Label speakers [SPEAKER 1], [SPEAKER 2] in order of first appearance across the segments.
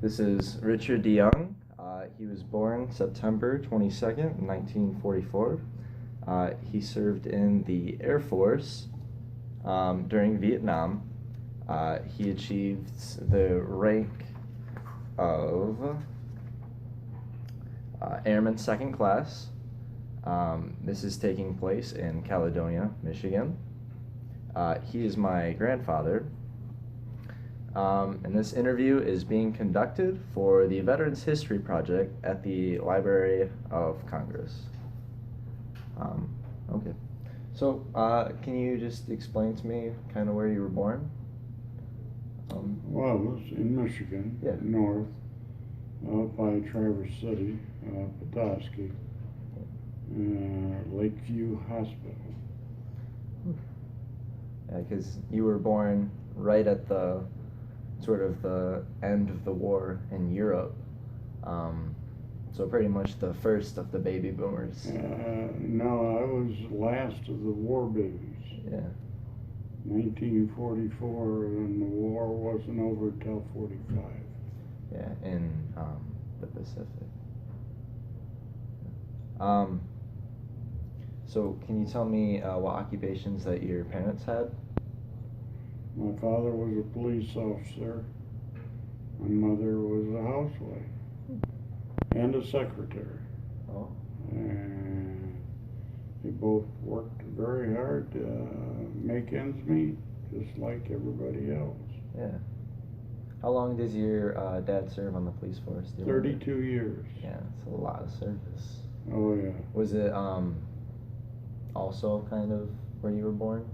[SPEAKER 1] This is Richard DeYoung. He was born September 22nd, 1944. He served in the Air Force during Vietnam. He achieved the rank of Airman Second Class. This is taking place in Caledonia, Michigan. He is my grandfather. And this interview is being conducted for the Veterans History Project at the Library of Congress. Okay. So, can you just explain to me kind of where you were born?
[SPEAKER 2] Well, I was in Michigan,
[SPEAKER 1] Yeah.
[SPEAKER 2] north, up by Traverse City, Petoskey, Lakeview Hospital.
[SPEAKER 1] Yeah, because you were born right at the sort of the end of the war in Europe. So pretty much the first of the baby boomers.
[SPEAKER 2] No, I was last of the war babies.
[SPEAKER 1] Yeah.
[SPEAKER 2] 1944, and the war wasn't over till 45.
[SPEAKER 1] Yeah, in the Pacific. So can you tell me what occupations that your parents had?
[SPEAKER 2] My father was a police officer. My mother was a housewife and a secretary.
[SPEAKER 1] Oh.
[SPEAKER 2] And they both worked very hard to make ends meet, just like everybody else.
[SPEAKER 1] Yeah. How long does your dad serve on the police force? Do you remember?
[SPEAKER 2] 32 years.
[SPEAKER 1] Yeah, it's a lot of service.
[SPEAKER 2] Oh, yeah.
[SPEAKER 1] Was it also kind of where you were born?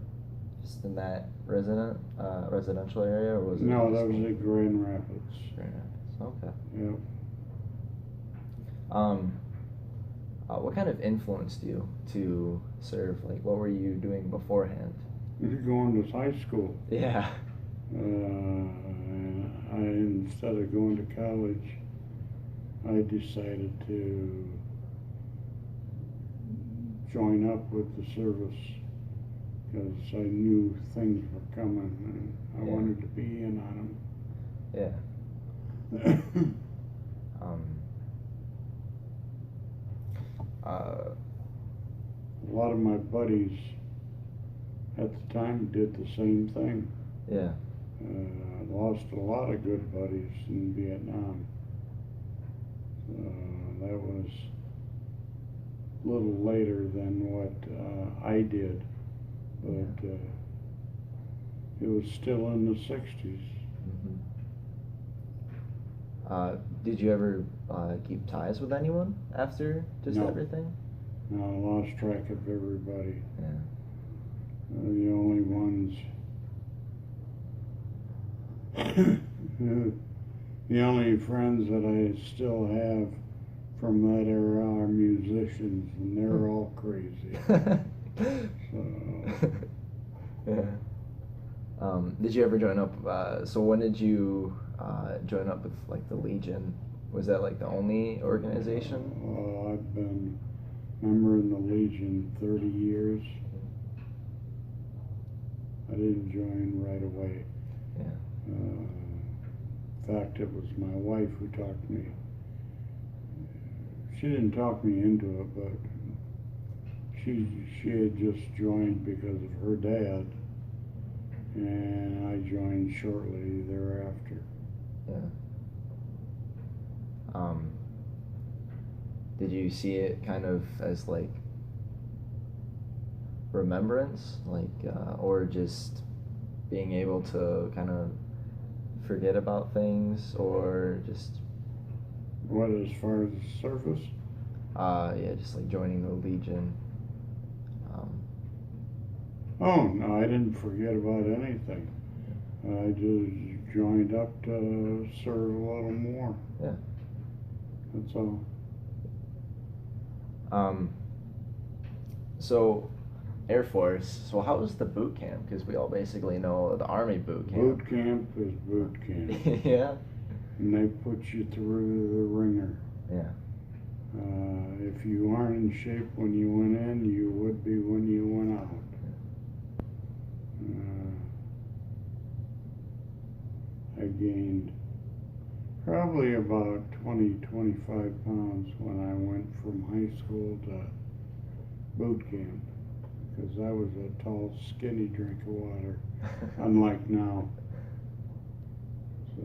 [SPEAKER 1] Just in that residential area, or was it?
[SPEAKER 2] No, that was at Grand Rapids.
[SPEAKER 1] Grand Rapids. Okay.
[SPEAKER 2] Yep.
[SPEAKER 1] What kind of influenced you to serve? Like, what were you doing beforehand?
[SPEAKER 2] Going to high school.
[SPEAKER 1] Yeah.
[SPEAKER 2] Instead of going to college, I decided to join up with the service because I knew things were coming and I wanted to be in on
[SPEAKER 1] Yeah.
[SPEAKER 2] them. A lot of my buddies at the time did the same thing.
[SPEAKER 1] Yeah.
[SPEAKER 2] I lost a lot of good buddies in Vietnam. That was a little later than what I did, but it was still in the 60s.
[SPEAKER 1] Mm-hmm. Did you ever keep ties with anyone after just
[SPEAKER 2] No.
[SPEAKER 1] everything?
[SPEAKER 2] No, I lost track of everybody.
[SPEAKER 1] Yeah.
[SPEAKER 2] The only ones, the only friends that I still have from that era are musicians, and they're all crazy. So,
[SPEAKER 1] yeah. Did you ever join up? So when did you join up with like the Legion? Was that like the only organization?
[SPEAKER 2] I've been a member in the Legion 30 years. I didn't join right away.
[SPEAKER 1] Yeah.
[SPEAKER 2] In fact, it was my wife who talked me. She didn't talk me into it, but she had just joined because of her dad, and I joined shortly thereafter.
[SPEAKER 1] Yeah. Did you see it kind of as like remembrance, like, or just being able to kind of forget about things, or just?
[SPEAKER 2] What, as far as the service?
[SPEAKER 1] Yeah, just like joining the Legion.
[SPEAKER 2] Oh, no, I didn't forget about anything. I just joined up to serve a little more.
[SPEAKER 1] Yeah.
[SPEAKER 2] That's all.
[SPEAKER 1] So, Air Force. So how was the boot camp? Because we all basically know the Army boot camp.
[SPEAKER 2] Boot camp is boot camp.
[SPEAKER 1] Yeah.
[SPEAKER 2] And they put you through the ringer.
[SPEAKER 1] Yeah.
[SPEAKER 2] If you aren't in shape when you went in, you would be when you went out. I gained Probably about 20, 25 pounds when I went from high school to boot camp, because I was a tall, skinny drink of water, unlike now. So.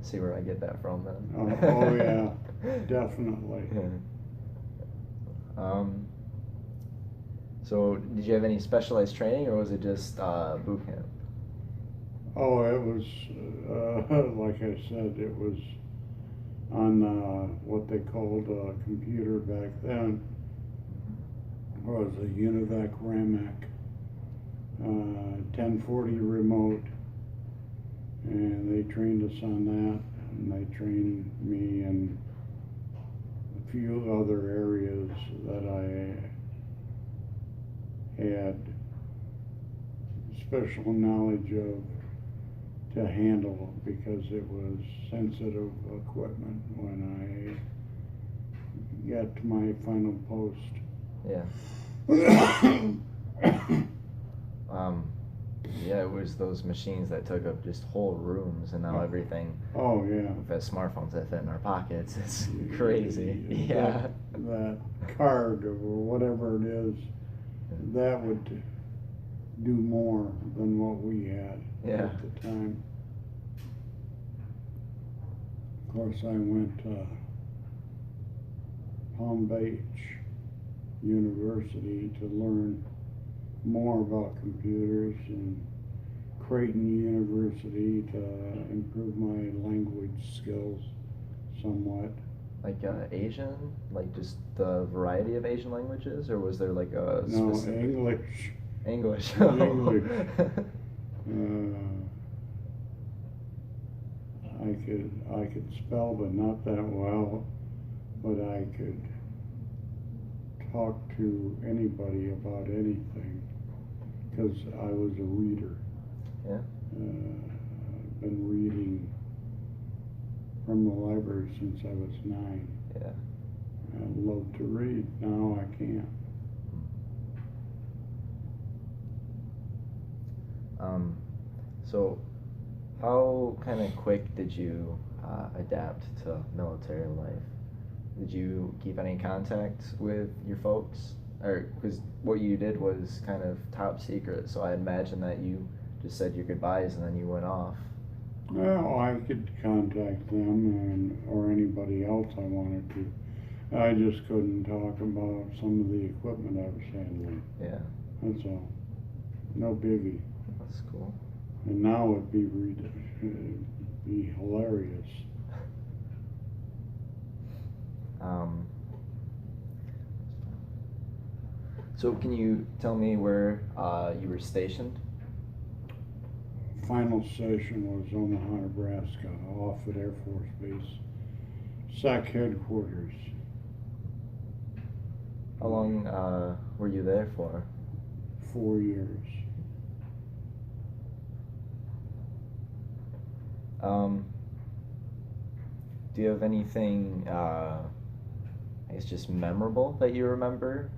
[SPEAKER 1] See where I get that from then.
[SPEAKER 2] Oh yeah, definitely.
[SPEAKER 1] Yeah. So did you have any specialized training, or was it just boot camp?
[SPEAKER 2] Oh, it was, like I said, it was on what they called a computer back then. It was a UNIVAC RAMAC 1040 remote, and they trained us on that, and they trained me in a few other areas that I had special knowledge of to handle, because it was sensitive equipment when I got to my final post.
[SPEAKER 1] Yeah. Yeah, it was those machines that took up just whole rooms, and now everything.
[SPEAKER 2] Oh yeah.
[SPEAKER 1] With the smartphones that fit in our pockets, it's crazy. Yeah.
[SPEAKER 2] That card or whatever it is, that would do more than what we had at the time. Of course, I went to Palm Beach University to learn more about computers, and Creighton University to improve my language skills somewhat.
[SPEAKER 1] Like Asian? Like just the variety of Asian languages? Or was there like a specific...
[SPEAKER 2] No, English.
[SPEAKER 1] English.
[SPEAKER 2] English. I could spell, but not that well, but I could talk to anybody about anything, because I was a reader.
[SPEAKER 1] Yeah.
[SPEAKER 2] I've been reading from the library since I was 9.
[SPEAKER 1] Yeah.
[SPEAKER 2] I love to read. Now I can't.
[SPEAKER 1] So how kind of quick did you adapt to military life? Did you keep any contact with your folks? Or, because what you did was kind of top secret, so I imagine that you just said your goodbyes and then you went off.
[SPEAKER 2] Well, I could contact them or anybody else I wanted to. I just couldn't talk about some of the equipment I was handling.
[SPEAKER 1] Yeah.
[SPEAKER 2] That's all. No biggie.
[SPEAKER 1] That's cool.
[SPEAKER 2] And now it'd be hilarious.
[SPEAKER 1] So can you tell me where you were stationed?
[SPEAKER 2] Final station was Omaha, Nebraska, Offutt Air Force Base, SAC headquarters.
[SPEAKER 1] How long were you there for?
[SPEAKER 2] 4 years.
[SPEAKER 1] Do you have anything, I guess, just memorable that you remember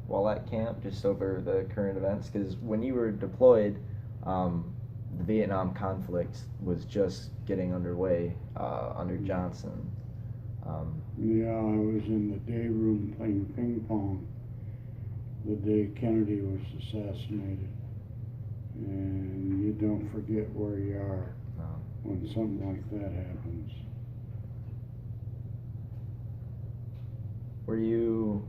[SPEAKER 1] while at camp, just over the current events? Because when you were deployed, the Vietnam conflict was just getting underway under Johnson.
[SPEAKER 2] Yeah, I was in the day room playing ping pong the day Kennedy was assassinated. And you don't forget where you are when something like that happens.
[SPEAKER 1] Were you,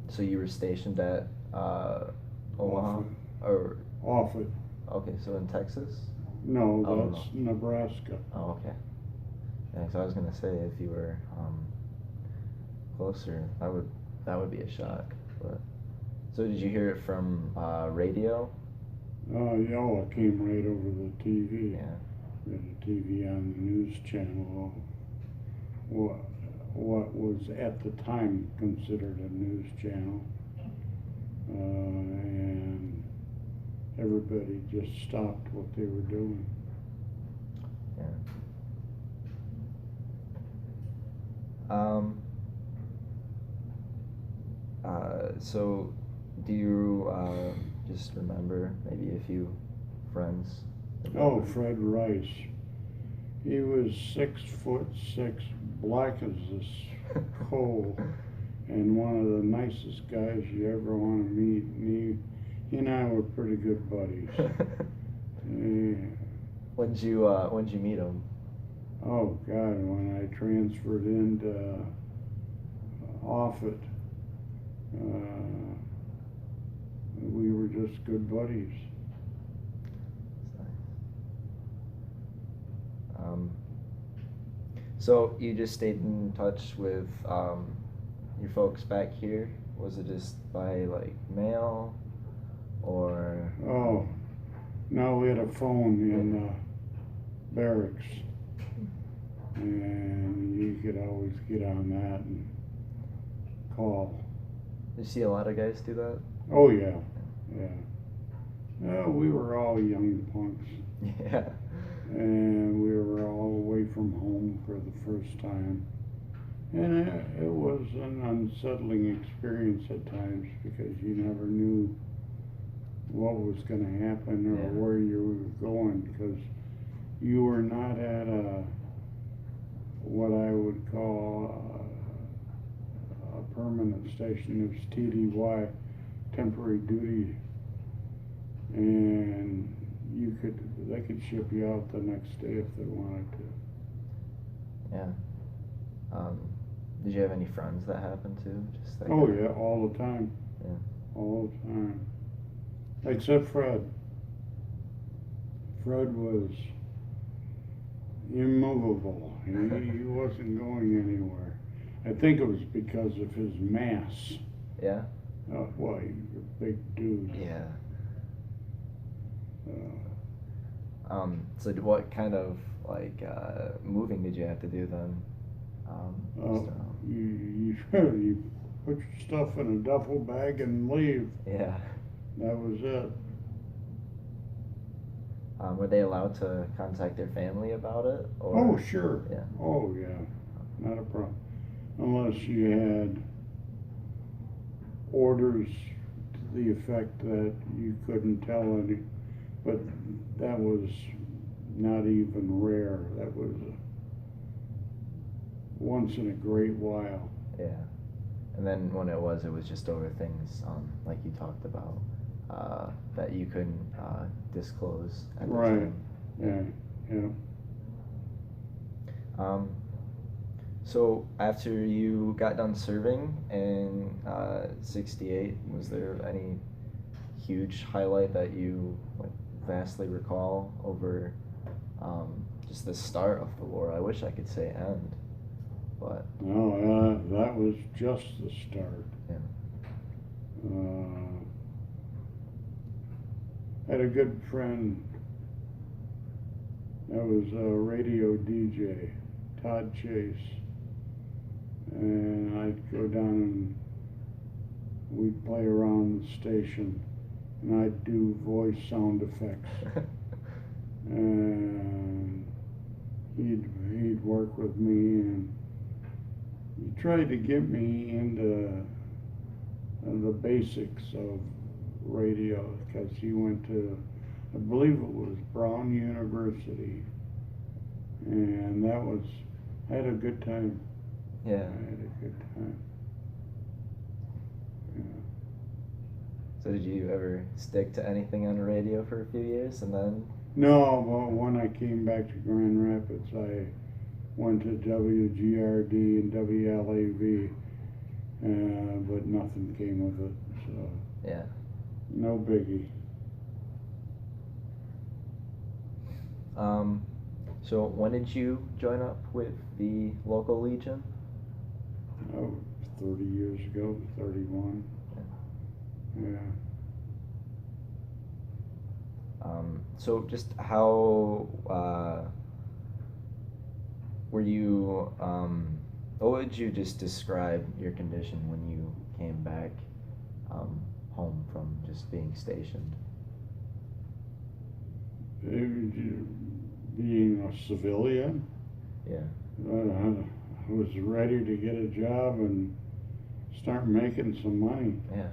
[SPEAKER 1] so you were stationed at Omaha?
[SPEAKER 2] Offutt.
[SPEAKER 1] Or
[SPEAKER 2] Offutt.
[SPEAKER 1] Okay, so in Texas?
[SPEAKER 2] No,
[SPEAKER 1] Oh,
[SPEAKER 2] that's Nebraska.
[SPEAKER 1] Oh, okay. Yeah, so I was gonna say, if you were closer, that would be a shock. But so did you hear it from radio?
[SPEAKER 2] Yeah, it came right over the TV.
[SPEAKER 1] Yeah.
[SPEAKER 2] We had a TV on the news channel. What was at the time considered a news channel, and everybody just stopped what they were doing.
[SPEAKER 1] Yeah. So do you just remember maybe a few friends?
[SPEAKER 2] Oh, Fred Rice. He was 6'6", black as this coal, and one of the nicest guys you ever want to meet. And he and I were pretty good buddies. Yeah.
[SPEAKER 1] When'd you meet him?
[SPEAKER 2] Oh God, when I transferred into Offutt, we were just good buddies.
[SPEAKER 1] So you just stayed in touch with your folks back here? Was it just by like mail, or?
[SPEAKER 2] Oh, no, we had a phone in barracks, and you could always get on that and call.
[SPEAKER 1] Did you see a lot of guys do that?
[SPEAKER 2] Oh yeah, yeah. No, we were all young punks.
[SPEAKER 1] Yeah.
[SPEAKER 2] And we were all away from home for the first time. And it was an unsettling experience at times because you never knew what was going to happen or where you were going, because you were not at what I would call a permanent station. It was TDY, temporary duty, and they could ship you out the next day if they wanted to.
[SPEAKER 1] Yeah. Did you have any friends that happened to? Just like
[SPEAKER 2] oh yeah, all the time.
[SPEAKER 1] Yeah.
[SPEAKER 2] All the time. Except Fred. Fred was immovable. He wasn't going anywhere. I think it was because of his mass.
[SPEAKER 1] Yeah.
[SPEAKER 2] Oh boy, he's a big dude.
[SPEAKER 1] Yeah. So what kind of like moving did you have to do then?
[SPEAKER 2] You put your stuff in a duffel bag and leave.
[SPEAKER 1] Yeah.
[SPEAKER 2] That was it.
[SPEAKER 1] Were they allowed to contact their family about it? Or?
[SPEAKER 2] Oh sure.
[SPEAKER 1] Yeah.
[SPEAKER 2] Oh yeah, not a problem. Unless you had orders to the effect that you couldn't tell any, but that was not even rare. That was once in a great while.
[SPEAKER 1] Yeah. And then when it was just over things like you talked about that you couldn't disclose at the
[SPEAKER 2] right.
[SPEAKER 1] time.
[SPEAKER 2] Yeah.
[SPEAKER 1] So after you got done serving in '68, was there any huge highlight that you like vastly recall over just the start of the war? I wish I could say end, but
[SPEAKER 2] no, that was just the start.
[SPEAKER 1] Yeah.
[SPEAKER 2] I had a good friend that was a radio DJ, Todd Chase, and I'd go down and we'd play around the station, and I'd do voice sound effects. And he'd work with me, and he tried to get me into the basics of radio, because he went to, I believe it was Brown University, and I had a good time.
[SPEAKER 1] Yeah.
[SPEAKER 2] I had a good time. Yeah.
[SPEAKER 1] So did you ever stick to anything on the radio for a few years and then?
[SPEAKER 2] No, well, when I came back to Grand Rapids, I went to WGRD and WLAV, but nothing came of it, so.
[SPEAKER 1] Yeah.
[SPEAKER 2] No biggie.
[SPEAKER 1] So when did you join up with the local Legion?
[SPEAKER 2] Oh, 30 years ago, 31. Yeah.
[SPEAKER 1] So just how were you, what would you just describe your condition when you came back home from just being stationed?
[SPEAKER 2] Being a civilian,
[SPEAKER 1] Yeah.
[SPEAKER 2] I was ready to get a job and start making some money.
[SPEAKER 1] Yeah.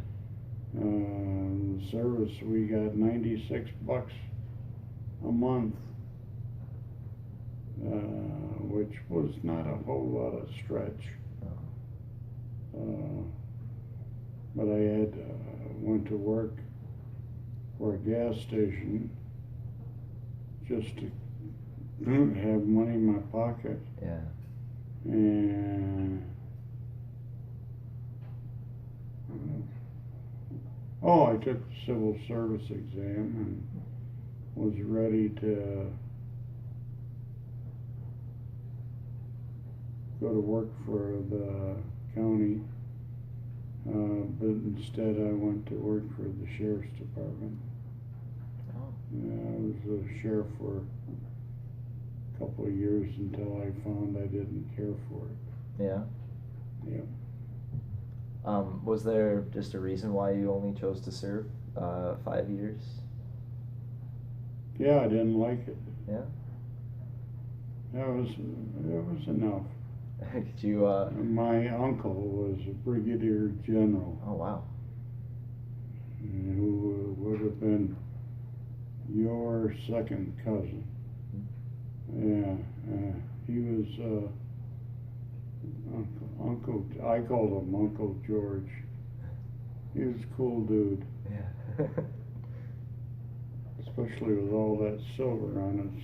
[SPEAKER 2] The service, we got $96 a month. which was not a whole lot of stretch. But I had went to work for a gas station just to have money in my pocket.
[SPEAKER 1] Yeah.
[SPEAKER 2] And I took the civil service exam and was ready to go to work for the county, but instead I went to work for the sheriff's department.
[SPEAKER 1] Oh.
[SPEAKER 2] I was a sheriff for a couple of years until I found I didn't care for it.
[SPEAKER 1] Yeah.
[SPEAKER 2] Yeah.
[SPEAKER 1] Was there just a reason why you only chose to serve 5 years?
[SPEAKER 2] Yeah, I didn't like it.
[SPEAKER 1] Yeah.
[SPEAKER 2] It was enough.
[SPEAKER 1] Could you?
[SPEAKER 2] My uncle was a brigadier general.
[SPEAKER 1] Oh wow.
[SPEAKER 2] Who would have been your second cousin. Yeah, he was Uncle. I called him Uncle George. He was a cool dude.
[SPEAKER 1] Yeah.
[SPEAKER 2] Especially with all that silver on his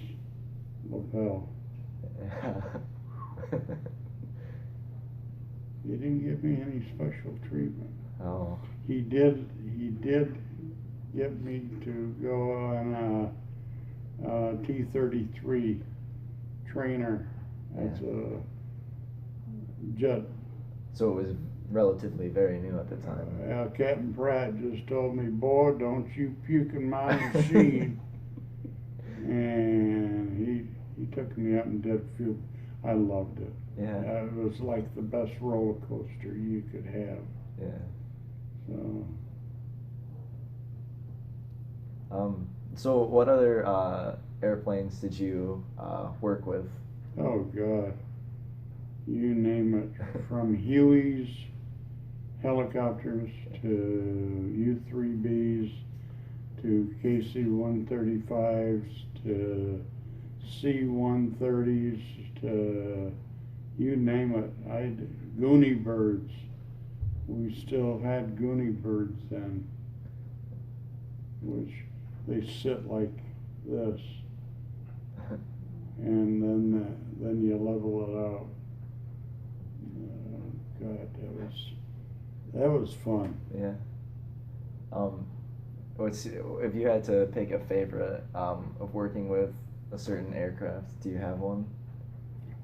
[SPEAKER 2] lapel.
[SPEAKER 1] Yeah.
[SPEAKER 2] He didn't give me any special treatment.
[SPEAKER 1] Oh.
[SPEAKER 2] He did get me to go on a T-33 trainer as a jet.
[SPEAKER 1] So it was relatively very new at the time.
[SPEAKER 2] Captain Pratt just told me, "Boy, don't you puke in my machine." And he took me up and did a few. I loved it.
[SPEAKER 1] Yeah.
[SPEAKER 2] It was like the best roller coaster you could have.
[SPEAKER 1] Yeah.
[SPEAKER 2] So.
[SPEAKER 1] So what other airplanes did you work with?
[SPEAKER 2] Oh God. You name it, from Hueys, helicopters, to U-3Bs, to KC-135s, to C-130s, to you name it. Gooney Birds. We still had Gooney Birds then, which they sit like this, and then you level it out. God, that was fun.
[SPEAKER 1] Yeah. If you had to pick a favorite of working with a certain aircraft, do you have one?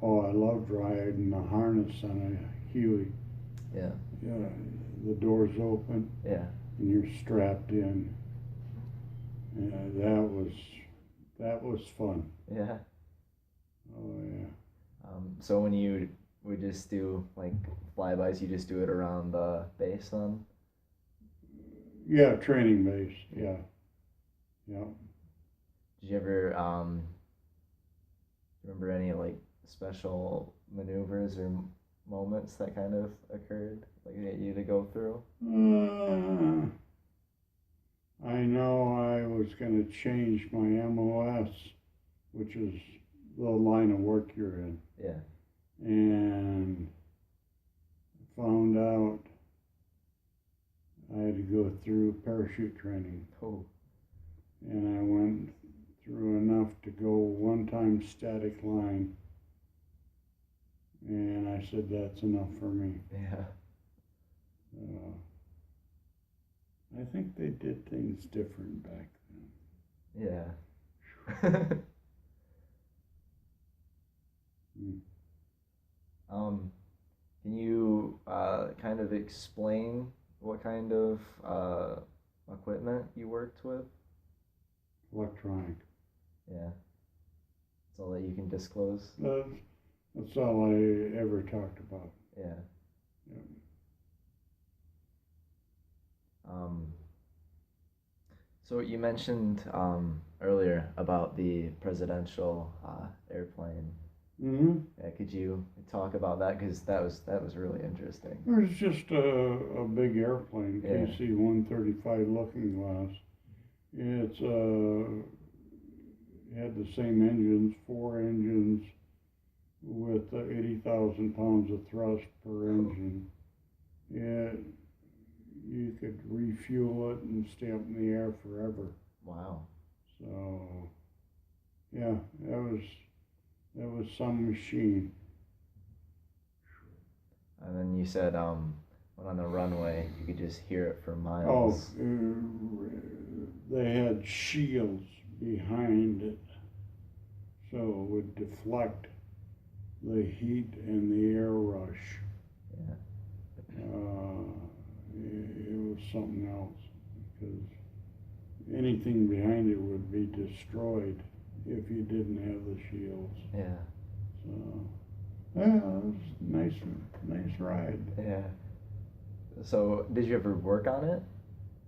[SPEAKER 2] Oh, I loved riding the harness on a Huey.
[SPEAKER 1] Yeah.
[SPEAKER 2] Yeah, the doors open.
[SPEAKER 1] Yeah.
[SPEAKER 2] And you're strapped in. Yeah, that was fun.
[SPEAKER 1] Yeah.
[SPEAKER 2] Oh yeah.
[SPEAKER 1] So when you would just do like flybys, you just do it around the base then?
[SPEAKER 2] Yeah, training base. Yeah. Yeah.
[SPEAKER 1] Did you ever remember any like special maneuvers or moments that kind of occurred, like get you to go through?
[SPEAKER 2] I know I was going to change my MOS, which is the line of work you're in.
[SPEAKER 1] Yeah.
[SPEAKER 2] And found out I had to go through parachute training.
[SPEAKER 1] Oh.
[SPEAKER 2] And I went through enough to go one-time static line. And I said, that's enough for me.
[SPEAKER 1] Yeah.
[SPEAKER 2] I think they did things different back then.
[SPEAKER 1] Yeah. Can you kind of explain what kind of equipment you worked with?
[SPEAKER 2] Electronic.
[SPEAKER 1] Yeah. That's all that you can disclose?
[SPEAKER 2] That's all I ever talked about.
[SPEAKER 1] Yeah.
[SPEAKER 2] Yeah.
[SPEAKER 1] So you mentioned earlier about the presidential airplane.
[SPEAKER 2] Mm-hmm.
[SPEAKER 1] Yeah, could you talk about that? Because that was really interesting.
[SPEAKER 2] It was just a big airplane,
[SPEAKER 1] Yeah.
[SPEAKER 2] KC-135 Looking Glass. It's had the same engines, 4 engines, with 80,000 pounds of thrust per engine. You could refuel it and stay up in the air forever.
[SPEAKER 1] Wow.
[SPEAKER 2] So, yeah, that was some machine.
[SPEAKER 1] And then you said when on the runway you could just hear it for
[SPEAKER 2] Oh,
[SPEAKER 1] miles.
[SPEAKER 2] they had shields behind it, so it would deflect the heat and the air rush.
[SPEAKER 1] Yeah.
[SPEAKER 2] It was something else, because anything behind it would be destroyed if you didn't have the shields.
[SPEAKER 1] Yeah.
[SPEAKER 2] So, yeah, it was a nice ride.
[SPEAKER 1] Yeah. So, did you ever work on it?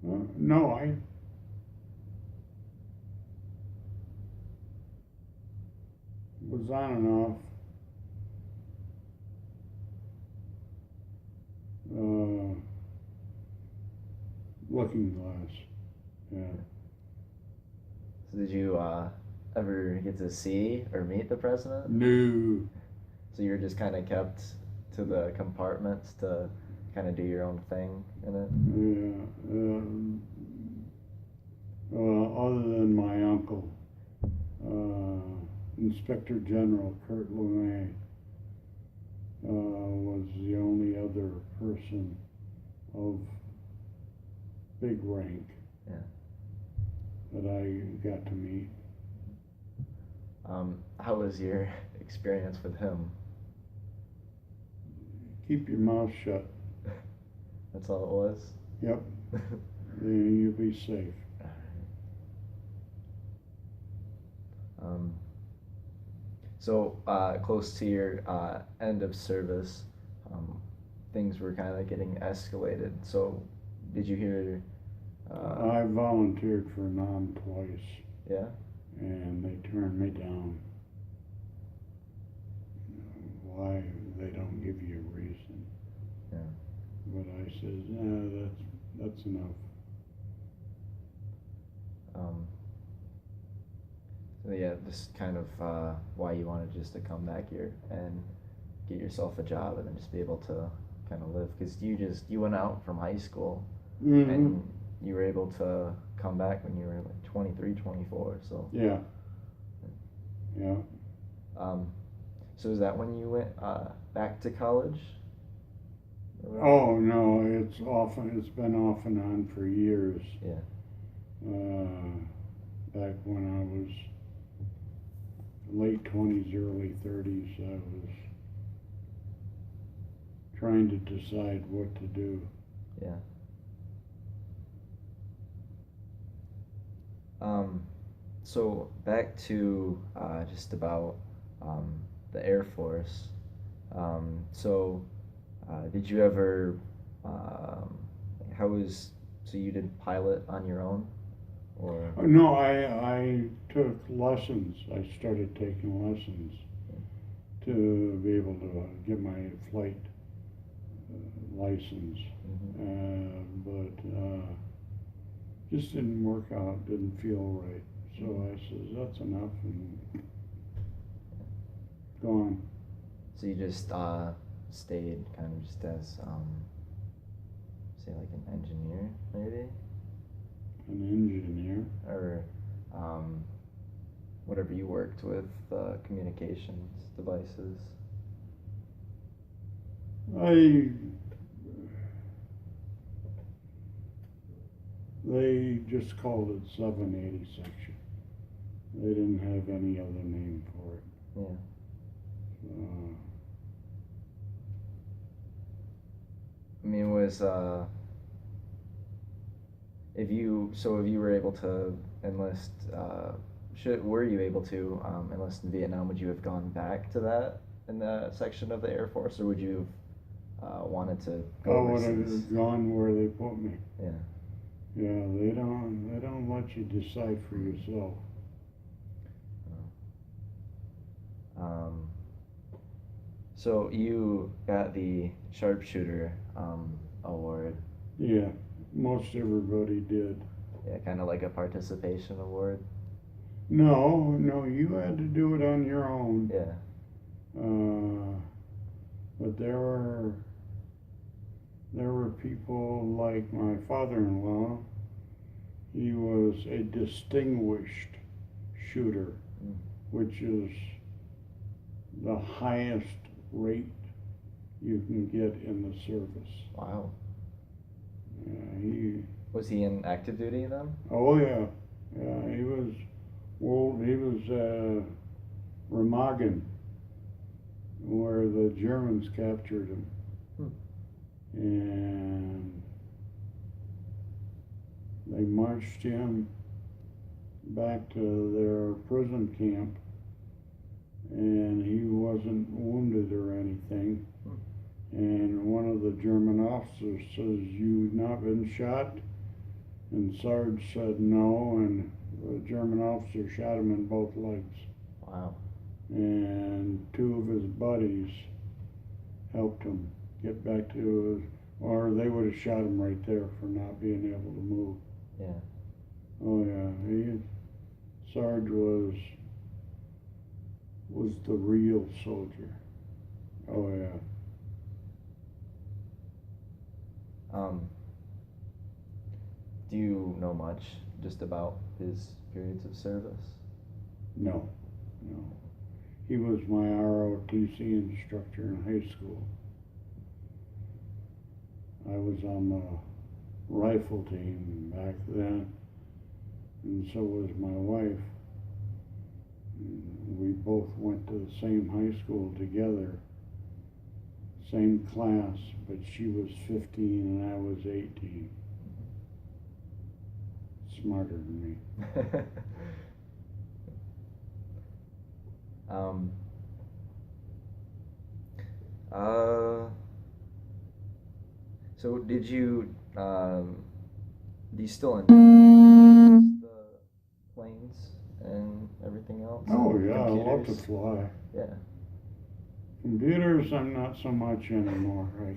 [SPEAKER 2] No, I was on and off. Looking glass. Yeah.
[SPEAKER 1] So, did you ever get to see or meet the president?
[SPEAKER 2] No.
[SPEAKER 1] So you were just kind of kept to the compartments to kind of do your own thing in it?
[SPEAKER 2] Yeah. Other than my uncle, Inspector General Kurt LeMay, was the only other person of big rank that I got to meet.
[SPEAKER 1] How was your experience with him?
[SPEAKER 2] Keep your mouth shut.
[SPEAKER 1] That's all it was?
[SPEAKER 2] Yep. Then you'll be safe.
[SPEAKER 1] So close to your end of service, things were kind of getting escalated. So did you hear?
[SPEAKER 2] I volunteered for NOM twice.
[SPEAKER 1] Yeah.
[SPEAKER 2] And they turned me down. Why? They don't give you a reason.
[SPEAKER 1] Yeah.
[SPEAKER 2] But I said, yeah, that's enough.
[SPEAKER 1] So yeah, this is kind of why you wanted just to come back here and get yourself a job and then just be able to kind of live, because you went out from high school and you were able to come back when you were like 23, 24. So
[SPEAKER 2] yeah.
[SPEAKER 1] So is that when you went back to college?
[SPEAKER 2] Oh no, it's been off and on for years.
[SPEAKER 1] Yeah.
[SPEAKER 2] Back when I was late 20s, early 30s, I was trying to decide what to do.
[SPEAKER 1] Yeah. So back to just about the Air Force. Did you ever? So you did pilot on your own, or?
[SPEAKER 2] No, I took lessons. I started taking lessons to be able to get my flight license, but just didn't work out. Didn't feel right. So I says that's enough and gone.
[SPEAKER 1] So you just stayed kind of just as say like an engineer, maybe?
[SPEAKER 2] An engineer.
[SPEAKER 1] Or whatever you worked with, communications devices.
[SPEAKER 2] They just called it 780 section. They didn't have any other name for it.
[SPEAKER 1] Yeah. I mean, if you were able to enlist, were you able to enlist in Vietnam? Would you have gone back to that in that section of the Air Force, or would you have wanted to go overseas?
[SPEAKER 2] I would have gone where they put me.
[SPEAKER 1] Yeah.
[SPEAKER 2] Yeah, they don't let you decide for yourself.
[SPEAKER 1] So you got the Sharpshooter award.
[SPEAKER 2] Yeah, most everybody did.
[SPEAKER 1] Yeah, kind of like a participation award.
[SPEAKER 2] No, you had to do it on your own.
[SPEAKER 1] Yeah.
[SPEAKER 2] But there were people like my father-in-law. He was a distinguished shooter, which is the highest rate you can get in the service.
[SPEAKER 1] Wow.
[SPEAKER 2] He
[SPEAKER 1] Was he in active duty then?
[SPEAKER 2] Oh yeah, yeah. He was Remagen, where the Germans captured him, and they marched him back to their prison camp, and he wasn't wounded or anything. And one of the German officers says, "You've not been shot?" And Sarge said no, and the German officer shot him in both legs.
[SPEAKER 1] Wow.
[SPEAKER 2] And two of his buddies helped him get back to or they would have shot him right there for not being able to move.
[SPEAKER 1] Yeah.
[SPEAKER 2] Oh yeah, Sarge was the real soldier. Oh yeah.
[SPEAKER 1] Do you know much just about his periods of service?
[SPEAKER 2] No. He was my ROTC instructor in high school. I was on the rifle team back then, and so was my wife. We both went to the same high school together, same class, but she was 15 and I was 18. Smarter than me.
[SPEAKER 1] So did you still enjoy the planes and everything else?
[SPEAKER 2] Oh yeah, I love to
[SPEAKER 1] Computers?
[SPEAKER 2] fly.
[SPEAKER 1] Yeah.
[SPEAKER 2] Computers, I'm not so much anymore. I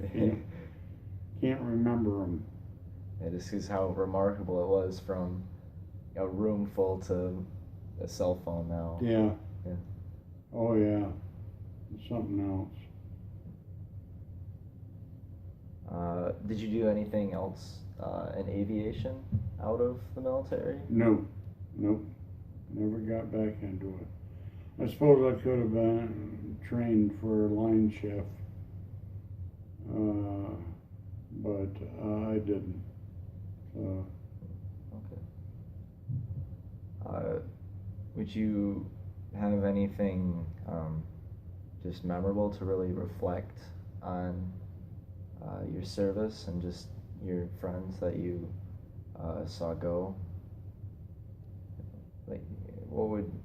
[SPEAKER 2] can't remember them.
[SPEAKER 1] Yeah, this is how remarkable it was from a room full to a cell phone now.
[SPEAKER 2] Yeah.
[SPEAKER 1] Yeah.
[SPEAKER 2] Oh yeah. It's something else.
[SPEAKER 1] Did you do anything else in aviation out of the military?
[SPEAKER 2] No. Nope. Never got back into it. I suppose I could have been trained for line chef, but I didn't.
[SPEAKER 1] Okay. Would you have anything just memorable to really reflect on your service and just your friends that you saw go? Like,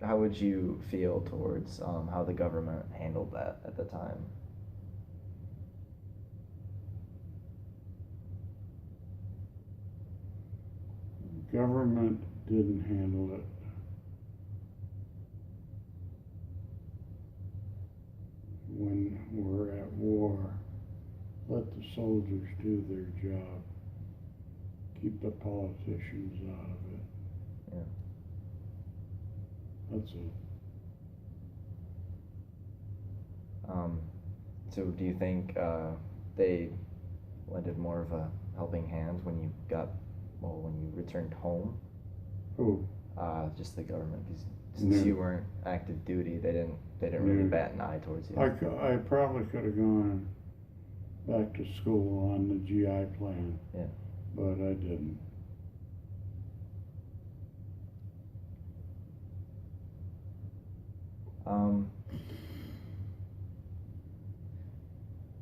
[SPEAKER 1] how would you feel towards how the government handled that at the time?
[SPEAKER 2] Government didn't handle it. When we're at war, let the soldiers do their job. Keep the politicians out of it.
[SPEAKER 1] Yeah.
[SPEAKER 2] That's it.
[SPEAKER 1] So do you think they lended more of a helping hand when you returned home?
[SPEAKER 2] Who?
[SPEAKER 1] Just the government, because since you weren't active duty, they didn't really bat an eye towards you.
[SPEAKER 2] I probably could have gone back to school on the GI plan.
[SPEAKER 1] Yeah.
[SPEAKER 2] But I didn't.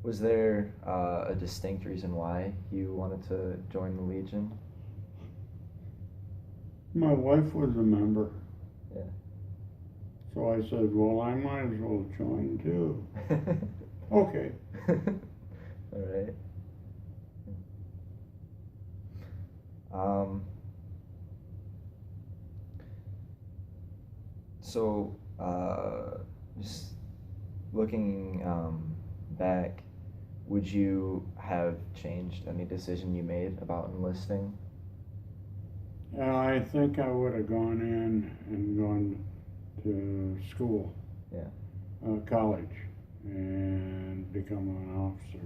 [SPEAKER 1] Was there a distinct reason why you wanted to join the Legion?
[SPEAKER 2] My wife was a member.
[SPEAKER 1] Yeah.
[SPEAKER 2] So I said, well, I might as well join too. Okay.
[SPEAKER 1] All right. So, just looking back, would you have changed any decision you made about enlisting?
[SPEAKER 2] I think I would have gone in and gone to school.
[SPEAKER 1] Yeah.
[SPEAKER 2] College. and become an officer.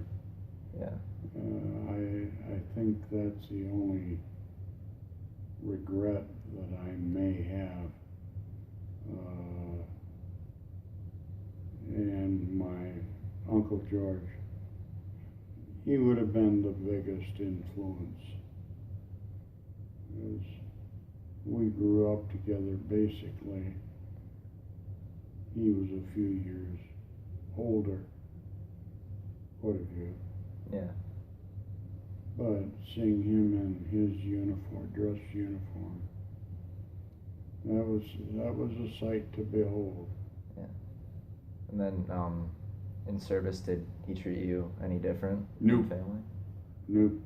[SPEAKER 1] Yeah.
[SPEAKER 2] I think that's the only regret that I may have. And my Uncle George, he would have been the biggest influence. As we grew up together, basically. He was a few years older, quite a few.
[SPEAKER 1] Yeah.
[SPEAKER 2] But seeing him in his uniform, dress uniform, that was a sight to behold.
[SPEAKER 1] Yeah. And then, in service, did he treat you any different?
[SPEAKER 2] Nope.
[SPEAKER 1] Family?
[SPEAKER 2] Nope.